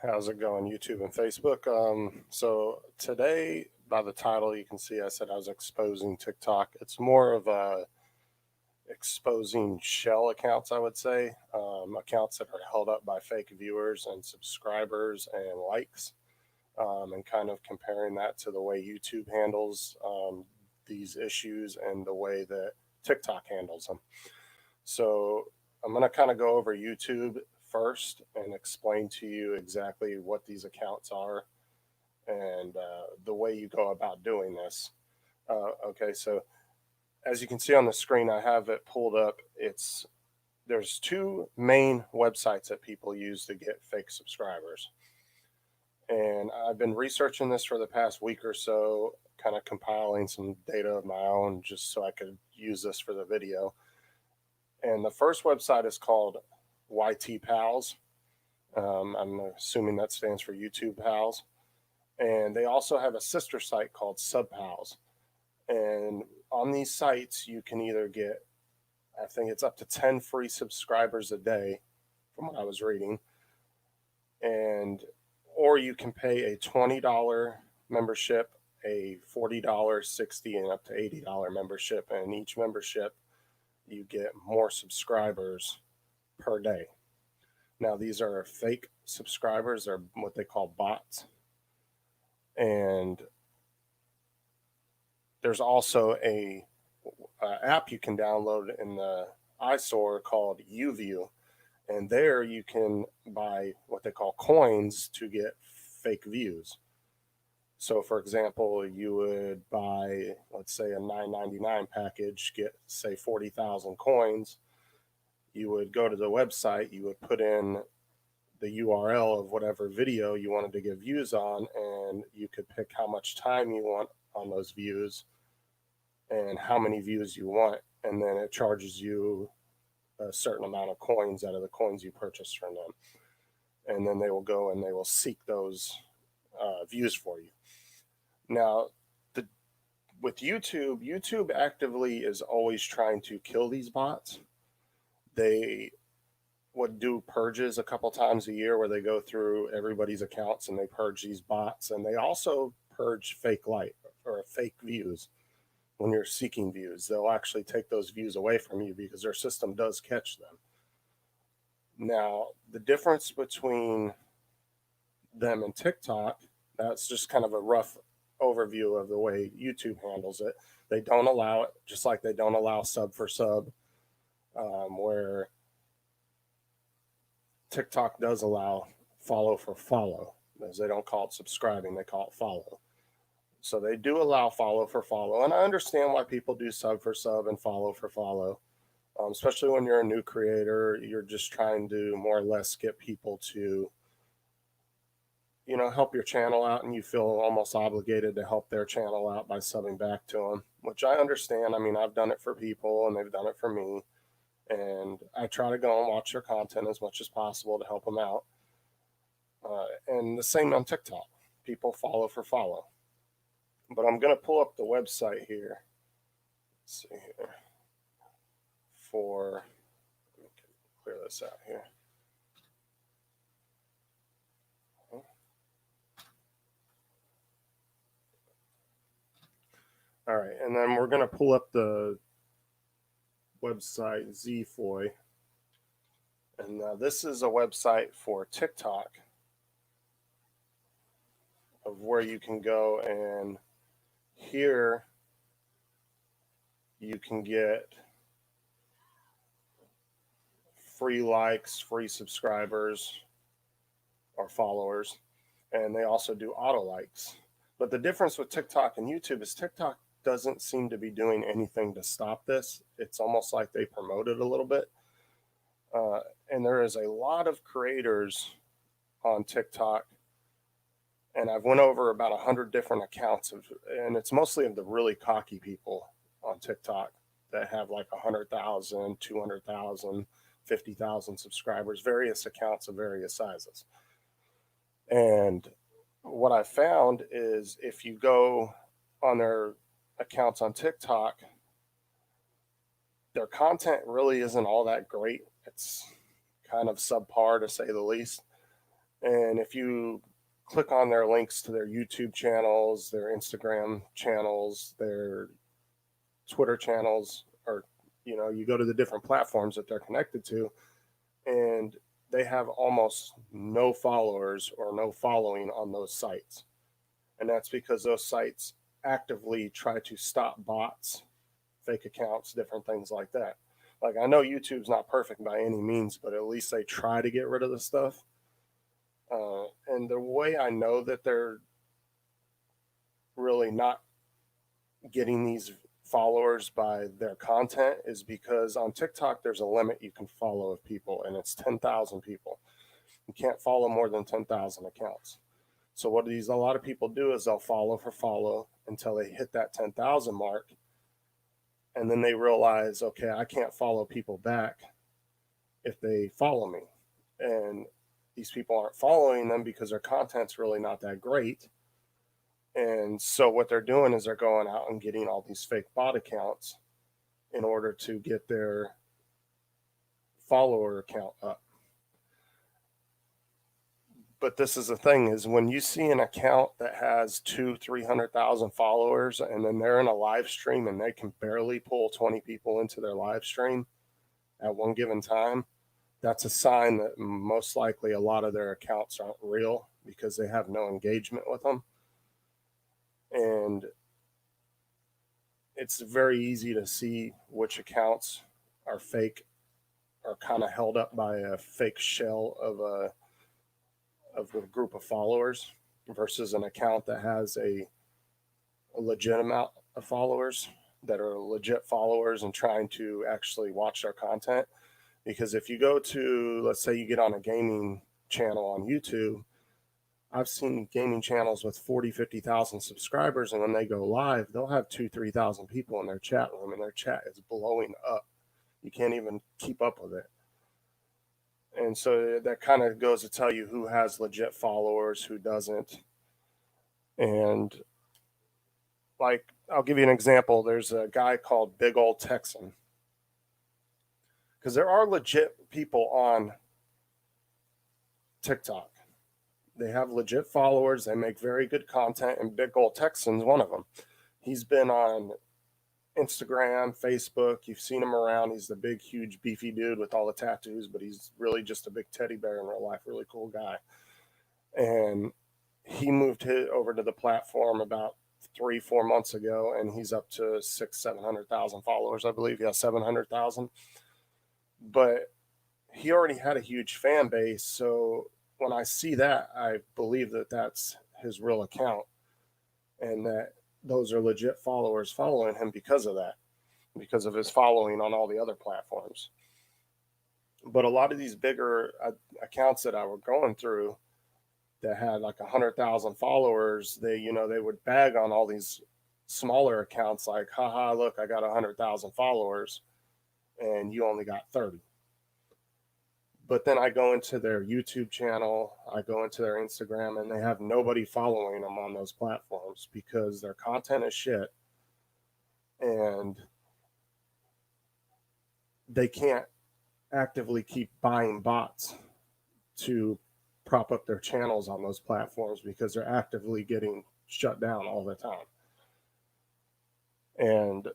How's it going, YouTube and Facebook? So today, by the title, you can see I said I was exposing TikTok. It's more of a exposing shell accounts, I would say, accounts that are held up by fake viewers and subscribers and likes, and kind of comparing that to the way YouTube handles these issues and the way that TikTok handles them. So I'm going to kind of go over YouTube first and explain to you exactly what these accounts are and the way you go about doing this. Okay, so as you can see on the screen, I have it pulled up. There's two main websites that people use to get fake subscribers, and I've been researching this for the past week or so, kind of compiling some data of my own just so I could use this for the video. And the first website is called YT Pals. I'm assuming that stands for YouTube Pals. And they also have a sister site called SubPals. And on these sites, you can either get, I think it's up to 10 free subscribers a day, from what I was reading, and or you can pay a $20 membership, a $40, $60, and up to $80 membership. And each membership, you get more subscribers per day. Now, these are fake subscribers, they're what they call bots. And there's also a app you can download in the iStore called YouView. And there you can buy what they call coins to get fake views. So, for example, you would buy, let's say, a $9.99 package, get, say, 40,000 coins. You would go to the website, you would put in the URL of whatever video you wanted to get views on, and you could pick how much time you want on those views and how many views you want. And then it charges you a certain amount of coins out of the coins you purchased from them. And then they will go and they will seek those views for you. Now, with YouTube actively is always trying to kill these bots. They would do purges a couple times a year where they go through everybody's accounts and they purge these bots. And they also purge fake like or fake views. When you're seeking views, they'll actually take those views away from you because their system does catch them. Now, the difference between them and TikTok, that's just kind of a rough overview of the way YouTube handles it. They don't allow it, just like they don't allow sub for sub, where TikTok does allow follow for follow, as they don't call it subscribing, they call it follow. So they do allow follow for follow. And I understand why people do sub for sub and follow for follow, especially when you're a new creator. You're just trying to more or less get people to, help your channel out, and you feel almost obligated to help their channel out by subbing back to them, which I understand. I mean, I've done it for people and they've done it for me. And I try to go and watch their content as much as possible to help them out. And the same on TikTok. People follow for follow. But I'm going to pull up the website here. Let's see here. Let me clear this out here. All right, and then we're going to pull up the website Zfoy. And this is a website for TikTok of where you can go, and here you can get free likes, free subscribers or followers, and they also do auto likes. But the difference with TikTok and YouTube is TikTok doesn't seem to be doing anything to stop this. It's almost like they promote it a little bit. And there is a lot of creators on TikTok, and I've went over about 100 different accounts and it's mostly of the really cocky people on TikTok that have like 100,000, 200,000, 50,000 subscribers, various accounts of various sizes. And what I found is if you go on their accounts on TikTok, their content really isn't all that great. It's kind of subpar, to say the least. And if you click on their links to their YouTube channels, their Instagram channels, their Twitter channels, or you go to the different platforms that they're connected to, and they have almost no followers or no following on those sites. And that's because those sites actively try to stop bots, fake accounts, different things like that. Like, I know YouTube's not perfect by any means, but at least they try to get rid of the stuff. And the way I know that they're really not getting these followers by their content is because on TikTok there's a limit you can follow of people, and it's 10,000 people. You can't follow more than 10,000 accounts. So what a lot of people do is they'll follow until they hit that 10,000 mark, and then they realize, okay, I can't follow people back if they follow me. And these people aren't following them because their content's really not that great. And so what they're doing is they're going out and getting all these fake bot accounts in order to get their follower count up. But this is the thing, is when you see an account that has 200,000-300,000 followers, and then they're in a live stream and they can barely pull 20 people into their live stream at one given time, that's a sign that most likely a lot of their accounts aren't real because they have no engagement with them. And it's very easy to see which accounts are fake, or kind of held up by a fake shell of a group of followers versus an account that has a legit amount of followers that are legit followers and trying to actually watch their content. Because if you go to, let's say you get on a gaming channel on YouTube, I've seen gaming channels with 40, 50,000 subscribers, and when they go live, they'll have 2,000, 3,000 people in their chat room, and their chat is blowing up. You can't even keep up with it. And so that kind of goes to tell you who has legit followers, who doesn't. And like, I'll give you an example. There's a guy called Big Old Texan, because there are legit people on TikTok. They have legit followers. They make very good content, and Big Old Texan's one of them. He's been on Instagram, Facebook. You've seen him around. He's the big, huge, beefy dude with all the tattoos, but he's really just a big teddy bear in real life. Really cool guy. And he moved over to the platform about 3-4 months ago, and he's up to 600,000-700,000 followers, I believe. Yeah, 700,000. But he already had a huge fan base, so when I see that, I believe that that's his real account, and that those are legit followers following him because of that, because of his following on all the other platforms. But a lot of these bigger accounts that I were going through that had like 100,000 followers, they would bag on all these smaller accounts like, haha, look, I got 100,000 followers and you only got 30. But then I go into their YouTube channel, I go into their Instagram, and they have nobody following them on those platforms because their content is shit, and they can't actively keep buying bots to prop up their channels on those platforms because they're actively getting shut down all the time. And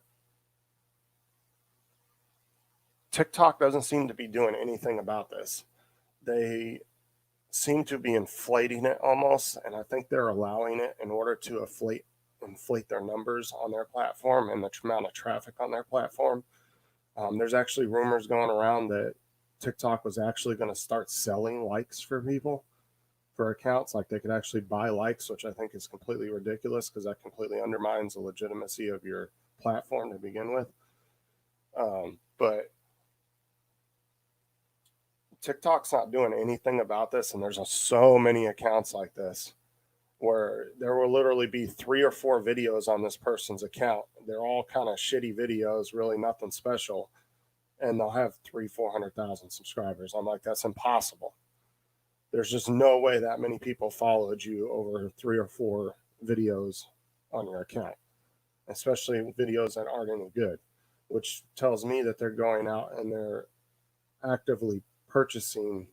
TikTok doesn't seem to be doing anything about this. They seem to be inflating it almost, and I think they're allowing it in order to inflate their numbers on their platform and the amount of traffic on their platform. There's actually rumors going around that TikTok was actually going to start selling likes for people, for accounts. Like, they could actually buy likes, which I think is completely ridiculous because that completely undermines the legitimacy of your platform to begin with. But TikTok's not doing anything about this, and there's so many accounts like this where there will literally be 3 or 4 videos on this person's account. They're all kind of shitty videos, really nothing special, and they'll have 300,000-400,000 subscribers. I'm like, that's impossible. There's just no way that many people followed you over 3 or 4 videos on your account, especially videos that aren't any good, which tells me that they're going out and they're actively purchasing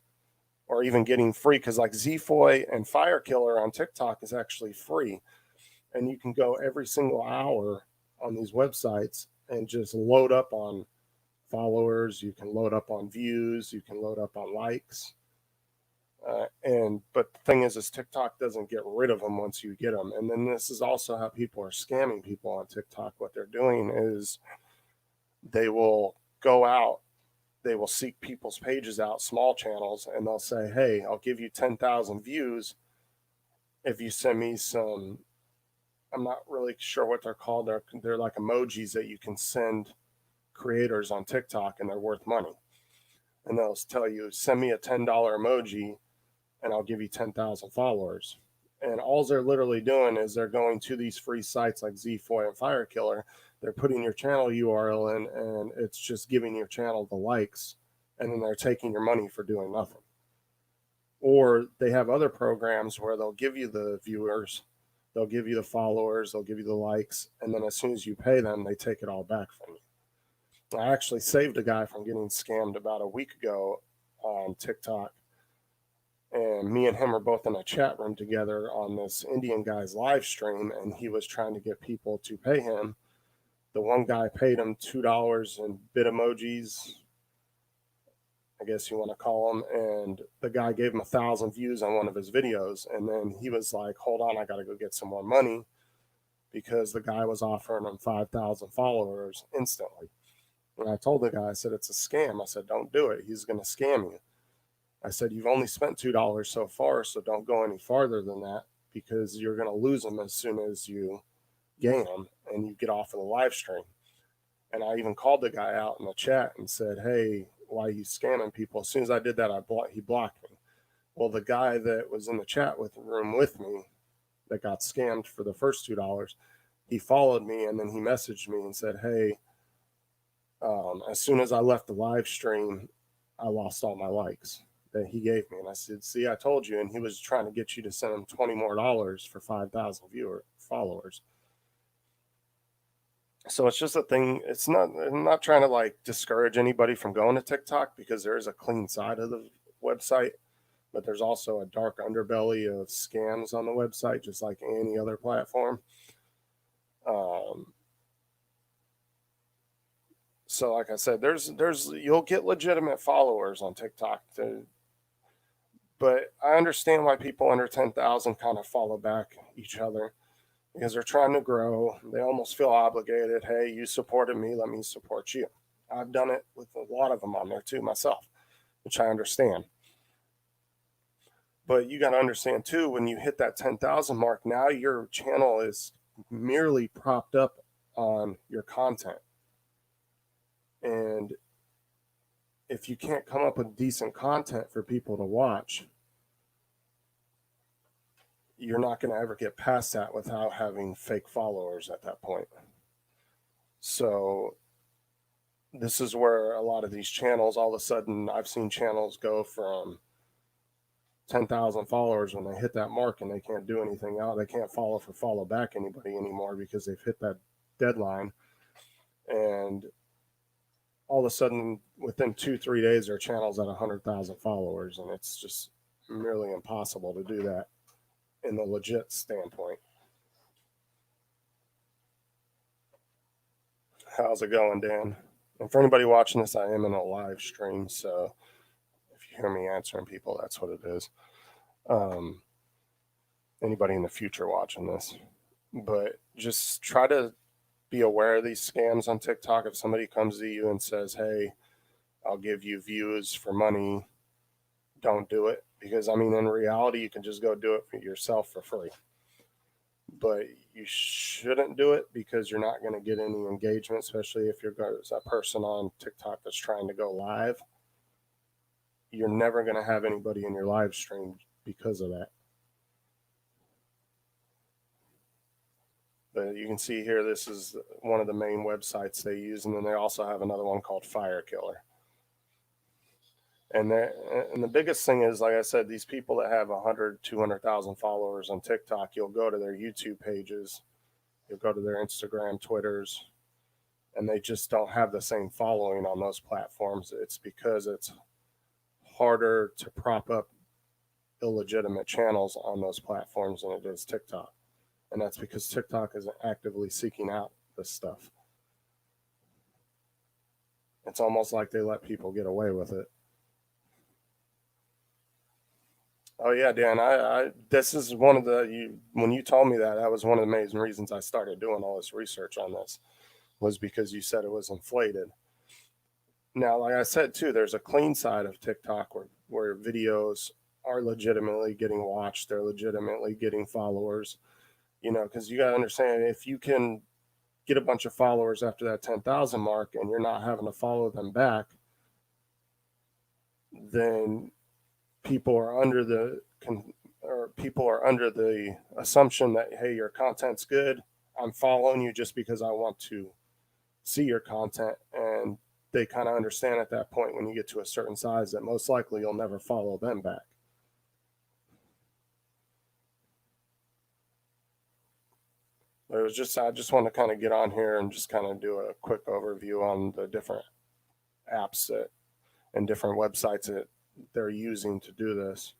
or even getting free, because like Zfoy and Fire Killer on TikTok is actually free, and you can go every single hour on these websites and just load up on followers, you can load up on views, you can load up on likes. But the thing is TikTok doesn't get rid of them once you get them. And then this is also how people are scamming people on TikTok. What they're doing is they will go out, they will seek people's pages out, small channels, and they'll say, hey, I'll give you 10,000 views if you send me some, I'm not really sure what they're called. They're like emojis that you can send creators on TikTok, and they're worth money. And they'll tell you, send me a $10 emoji and I'll give you 10,000 followers. And all they're literally doing is they're going to these free sites like Zfoy and Fire Killer. They're putting your channel URL in, and it's just giving your channel the likes, and then they're taking your money for doing nothing. Or they have other programs where they'll give you the viewers, they'll give you the followers, they'll give you the likes, and then as soon as you pay them, they take it all back from you. I actually saved a guy from getting scammed about a week ago on TikTok. And me and him are both in a chat room together on this Indian guy's live stream, and he was trying to get people to pay him. The one guy paid him $2 in bit emojis, I guess you want to call them, and the guy gave him 1,000 views on one of his videos. And then he was like, hold on, I got to go get some more money, because the guy was offering him 5,000 followers instantly. And I told the guy, I said, it's a scam. I said, don't do it. He's going to scam you. I said, you've only spent $2 so far, so don't go any farther than that, because you're going to lose them as soon as you gain them and you get off of the live stream. And I even called the guy out in the chat and said, hey, why are you scamming people? As soon as I did that, he blocked me. Well, the guy that was in the chat room with me that got scammed for the first $2, he followed me, and then he messaged me and said, hey, as soon as I left the live stream, I lost all my likes that he gave me. And I said, see, I told you. And he was trying to get you to send him $20 more for 5,000 followers. So it's just a thing. I'm not trying to like discourage anybody from going to TikTok, because there is a clean side of the website, but there's also a dark underbelly of scams on the website, just like any other platform. So like I said, you'll get legitimate followers on TikTok, but I understand why people under 10,000 kind of follow back each other, because they're trying to grow. They almost feel obligated. Hey, you supported me, let me support you. I've done it with a lot of them on there too myself, which I understand. But you got to understand too, when you hit that 10,000 mark, now your channel is merely propped up on your content. And if you can't come up with decent content for people to watch, you're not going to ever get past that without having fake followers at that point. So this is where a lot of these channels, all of a sudden, I've seen channels go from 10,000 followers when they hit that mark, and they can't do anything out. They can't follow back anybody anymore, because they've hit that deadline. And all of a sudden, within 2-3 days, their channel's at 100,000 followers, and it's just merely impossible to do that in the legit standpoint. How's it going, Dan? And for anybody watching this, I am in a live stream, so if you hear me answering people, that's what it is. Anybody in the future watching this, but just try to be aware of these scams on TikTok. If somebody comes to you and says, hey, I'll give you views for money, don't do it. Because, I mean, in reality, you can just go do it for yourself for free. But you shouldn't do it, because you're not going to get any engagement, especially if you're a person on TikTok that's trying to go live. You're never going to have anybody in your live stream because of that. But you can see here, this is one of the main websites they use. And then they also have another one called Fire Killer. And the biggest thing is, like I said, these people that have 100, 200,000 followers on TikTok, you'll go to their YouTube pages, you'll go to their Instagram, Twitters, and they just don't have the same following on those platforms. It's because it's harder to prop up illegitimate channels on those platforms than it is TikTok. And that's because TikTok isn't actively seeking out this stuff. It's almost like they let people get away with it. Oh yeah, Dan. I this is one of when you told me that was one of the main reasons I started doing all this research on this, was because you said it was inflated. Now, like I said too, there's a clean side of TikTok where videos are legitimately getting watched, they're legitimately getting followers. Because you got to understand, if you can get a bunch of followers after that 10,000 mark and you're not having to follow them back, then people are under the people are under the assumption that, hey, your content's good, I'm following you just because I want to see your content. And they kind of understand at that point, when you get to a certain size, that most likely you'll never follow them back. But I just want to kind of get on here and just kind of do a quick overview on the different apps and different websites that they're using to do this.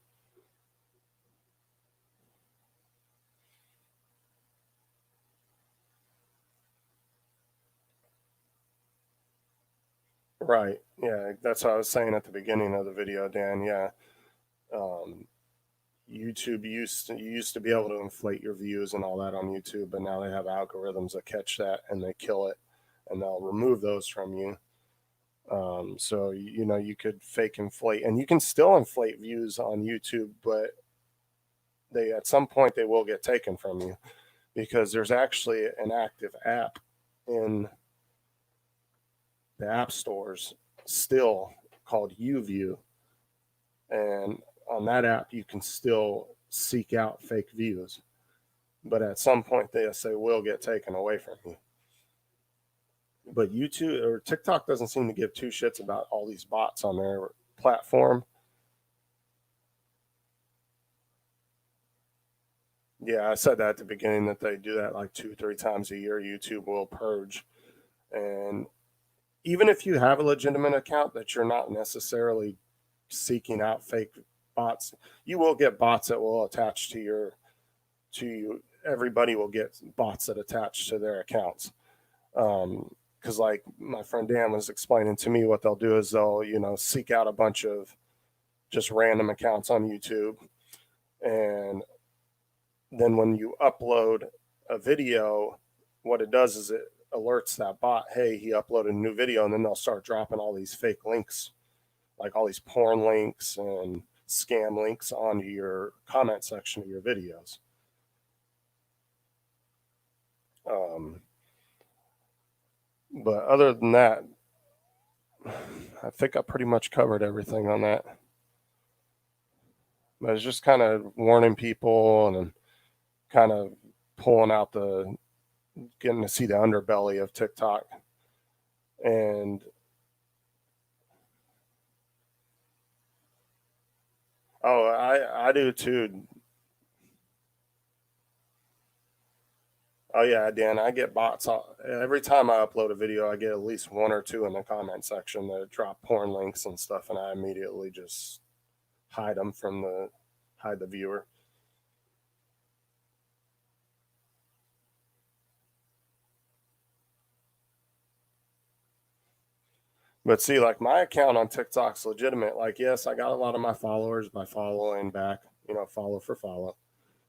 Right. Yeah, that's what I was saying at the beginning of the video, Dan. Yeah. Um, YouTube you used to be able to inflate your views and all that on YouTube, but now they have algorithms that catch that and they kill it, and they'll remove those from you. So you could fake inflate, and you can still inflate views on YouTube, but they at some point they will get taken from you, because there's actually an active app in the app stores still called YouView, and on that app you can still seek out fake views, but at some point they will get taken away from you. But YouTube or TikTok doesn't seem to give two shits about all these bots on their platform. Yeah, I said that at the beginning, that they do that like 2-3 times a year. YouTube will purge. And even if you have a legitimate account that you're not necessarily seeking out fake bots, you will get bots that will attach to you. Everybody will get bots that attach to their accounts. Because like my friend Dan was explaining to me, what they'll do is they'll seek out a bunch of just random accounts on YouTube, and then when you upload a video, what it does is it alerts that bot, hey, he uploaded a new video, and then they'll start dropping all these fake links, like all these porn links and scam links onto your comment section of your videos. But other than that, I think I pretty much covered everything on that. But it's just kind of warning people and kind of pulling out getting to see the underbelly of TikTok. And I do too. Oh yeah, Dan, I get bots every time I upload a video. I get at least one or two in the comment section that drop porn links and stuff, and I immediately just hide the viewer. But see, like my account on TikTok's legitimate. Like, yes, I got a lot of my followers by following back, follow for follow.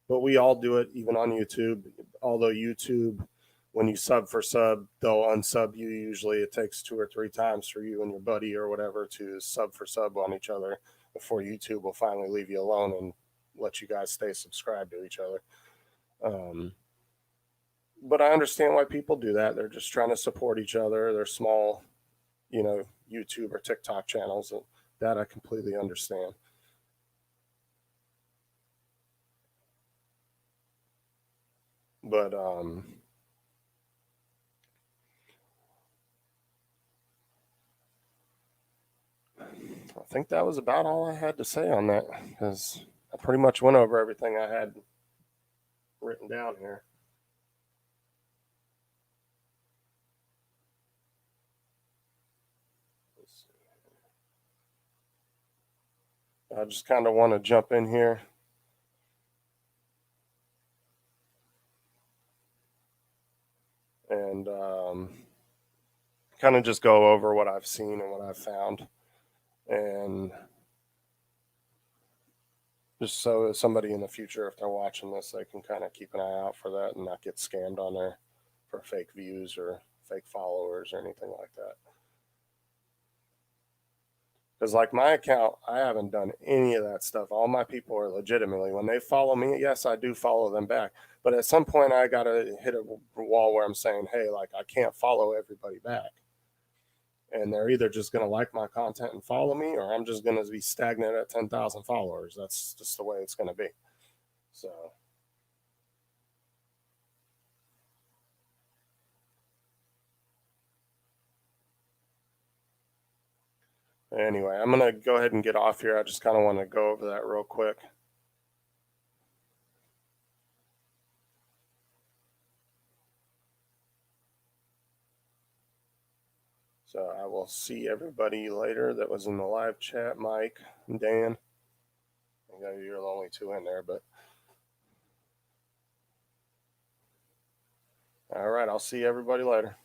But we all do it, even on YouTube. Although YouTube, when you sub for sub, they'll unsub you. Usually it takes 2 or 3 times for you and your buddy or whatever to sub for sub on each other before YouTube will finally leave you alone and let you guys stay subscribed to each other. But I understand why people do that. They're just trying to support each other. They're small, YouTube or TikTok channels. And that I completely understand. But I think that was about all I had to say on that, because I pretty much went over everything I had written down here. I just kind of want to jump in here. And kind of just go over what I've seen and what I've found. And just so somebody in the future, if they're watching this, they can kind of keep an eye out for that and not get scammed on there for fake views or fake followers or anything like that. Because, like my account, I haven't done any of that stuff. All my people are legitimately, when they follow me, yes, I do follow them back. But at some point, I got to hit a wall where I'm saying, hey, like, I can't follow everybody back. And they're either just going to like my content and follow me, or I'm just going to be stagnant at 10,000 followers. That's just the way it's going to be. So, anyway, I'm going to go ahead and get off here. I just kind of want to go over that real quick. So I will see everybody later that was in the live chat. Mike and Dan. I know you're the only two in there, but all right, I'll see everybody later.